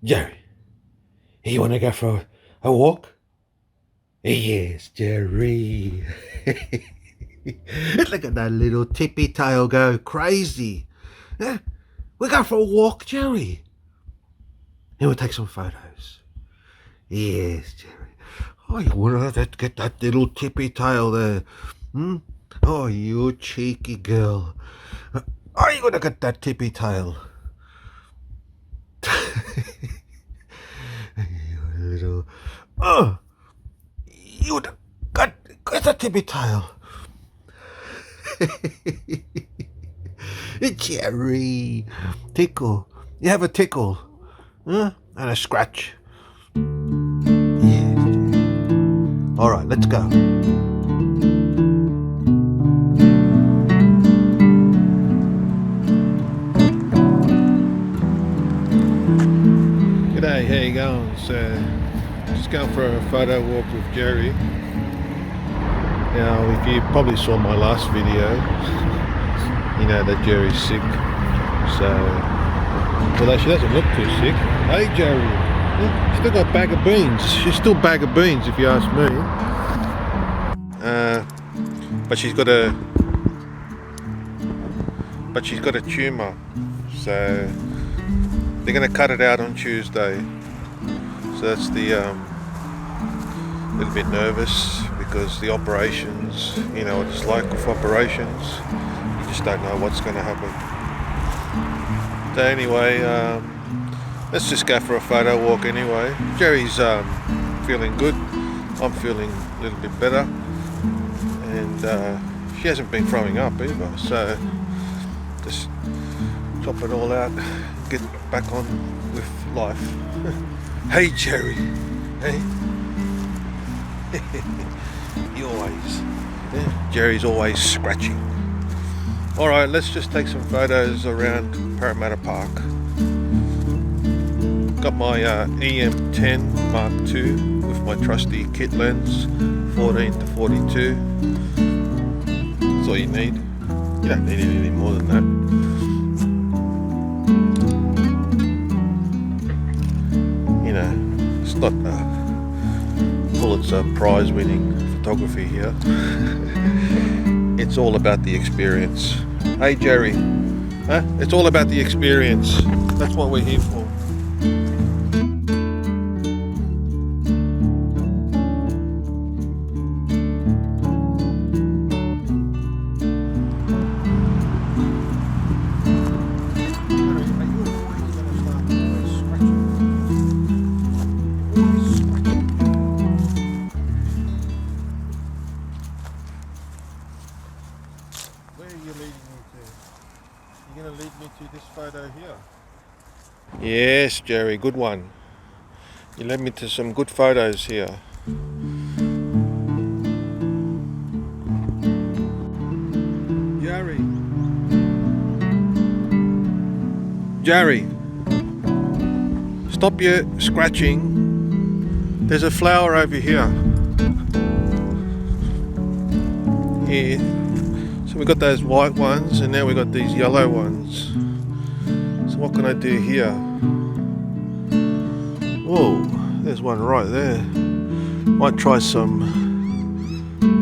Jerry, you want to go for a walk? Yes, Jerry. Look at that little tippy tail go crazy. Yeah, we go for a walk, Jerry. And we'll take some photos. Yes, Jerry. Oh, you want to get that little tippy tail there? Hmm? Oh, you cheeky girl. Are you going to get that tippy tail? You little... Oh! You got a tippy tail. Jerry, tickle. You have a tickle, huh? And a scratch. Yeah. All right, let's go. G'day, how you going? So, just going for a photo walk with Jerry. Now, if you probably saw my last video, you know that Jerry's sick. So, although she doesn't look too sick. Hey, Jerry, yeah, still got a bag of beans. She's still a bag of beans, if you ask me. But she's got a tumor. So they're going to cut it out on Tuesday. So that's the little bit nervous because the operations, you know what it's like with operations, you just don't know what's going to happen. So anyway, let's just go for a photo walk anyway. Jerry's feeling good, I'm feeling a little bit better, and she hasn't been throwing up either, so just chop it all out, get back on with life. Hey Jerry, hey. He always, yeah, Jerry's always scratching. Alright, let's just take some photos around Parramatta Park. Got my EM10 Mark II with my trusty kit lens, 14 to 42. That's all you need. You don't need anything more than that. You know, it's not Pulitzer prize winning photography here. It's all about the experience. Hey Jerry, huh? It's all about the experience. That's what we're here for. Where are you leading me to? You're going to lead me to this photo here? Yes, Jerry, good one. You led me to some good photos here. Jerry, stop your scratching. There's a flower over here. Yeah. So we got those white ones and now we got these yellow ones. So what can I do here? Whoa, there's one right there. Might try some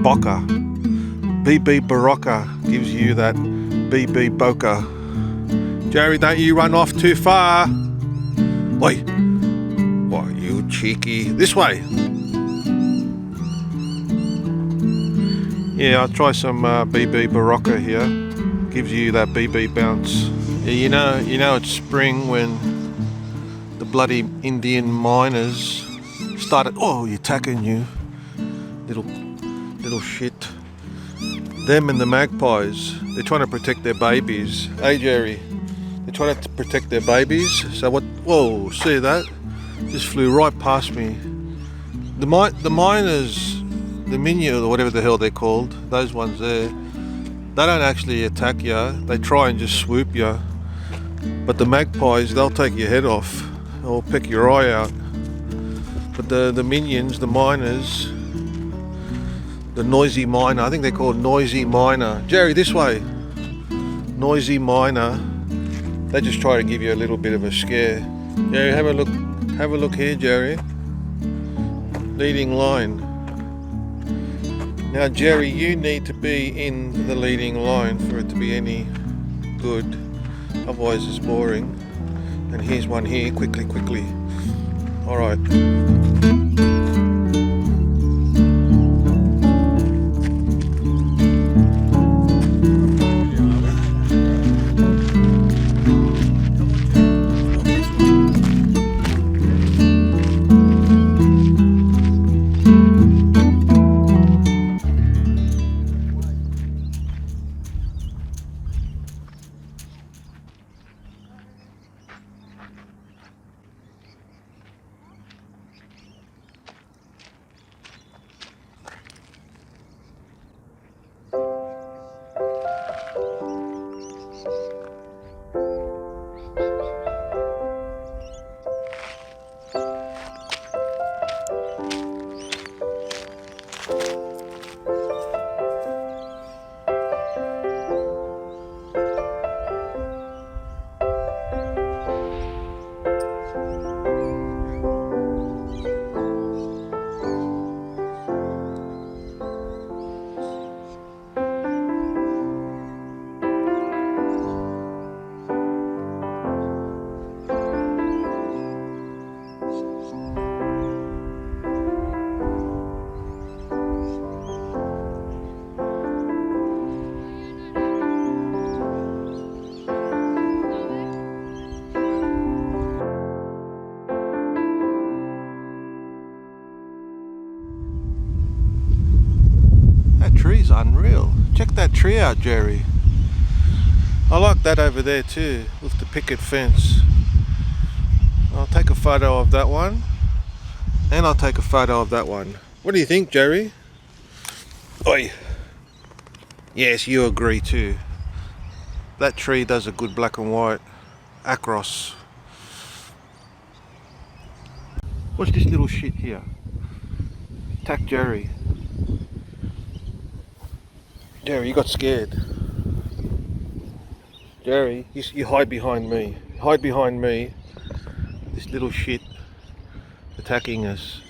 bokeh. BB Barocca gives you that BB bokeh. Jerry, don't you run off too far. Oi, what, you cheeky. This way. Yeah, I'll try some BB Barocca here. Gives you that BB bounce. Yeah, you know it's spring when the bloody Indian miners started. Oh, you're attacking you, little shit. Them and the magpies. They're trying to protect their babies. Hey Jerry, they're trying to protect their babies. So what? Whoa, see that? Just flew right past me. The miners. The minion or whatever the hell they're called, those ones there, they don't actually attack you, they try and just swoop you. But the magpies, they'll take your head off or pick your eye out. But the minions, the miners, the noisy miner, I think they're called noisy miner. Jerry, this way. Noisy miner, they just try to give you a little bit of a scare. Yeah, have a look. Have a look here, Jerry. Leading line. Now, Jerry, you need to be in the leading line for it to be any good. Otherwise, it's boring. And here's one here. Quickly, quickly. All right. Tree's unreal. Check that tree out, Jerry. I like that over there too, with the picket fence. I'll take a photo of that one, and I'll take a photo of that one. What do you think, Jerry? Oi. Yes, you agree too. That tree does a good black and white across. What's this little shit here? Attack Jerry. Jerry, you got scared. Jerry, you hide behind me. Hide behind me. This little shit attacking us.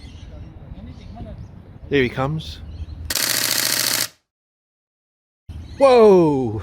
There he comes. Whoa!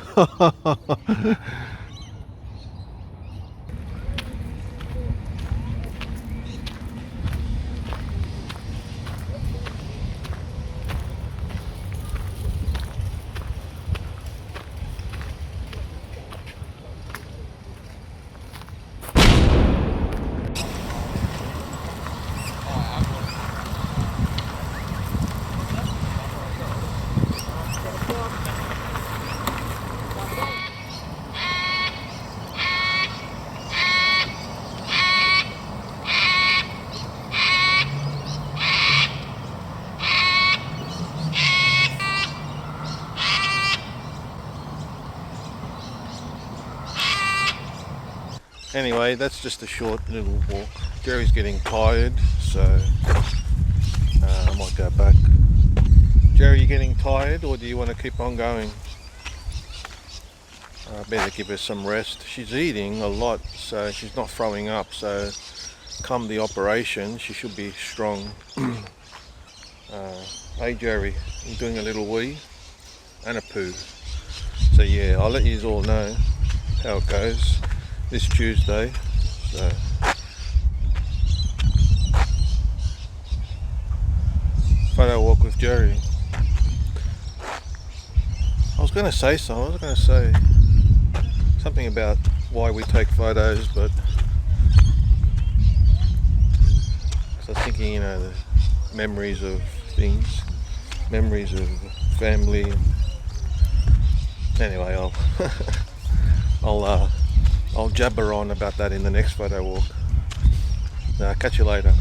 Anyway, that's just a short little walk. Jerry's getting tired, so I might go back. Jerry, you getting tired, or do you want to keep on going? I better give her some rest. She's eating a lot, so she's not throwing up, so come the operation, she should be strong. Hey Jerry, I'm doing a little wee and a poo. So yeah, I'll let you all know how it goes this Tuesday. So photo walk with Jerry. I was going to say something about why we take photos, but I was thinking, you know, the memories of things, memories of family. Anyway, I'll jabber on about that in the next photo walk. Catch you later.